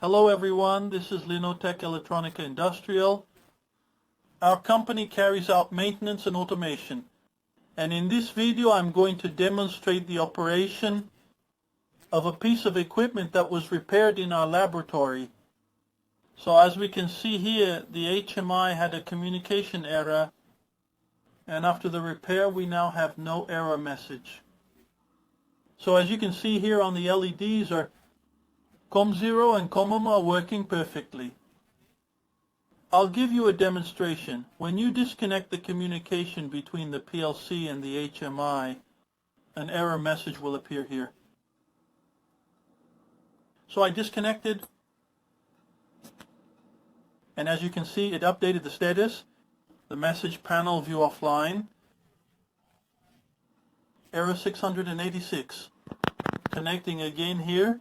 Hello everyone, this is Linotech Electronica Industrial. Our company carries out maintenance and automation. And in this video I'm going to demonstrate the operation of a piece of equipment that was repaired in our laboratory. So as we can see here, the HMI had a communication error, and after the repair we now have no error message. So as you can see here on the LEDs, are COM0 and COM are working perfectly. I'll give you a demonstration. When you disconnect the communication between the PLC and the HMI, an error message will appear here. So I disconnected, and as you can see, it updated the status. The message panel view offline. Error 686. Connecting again here.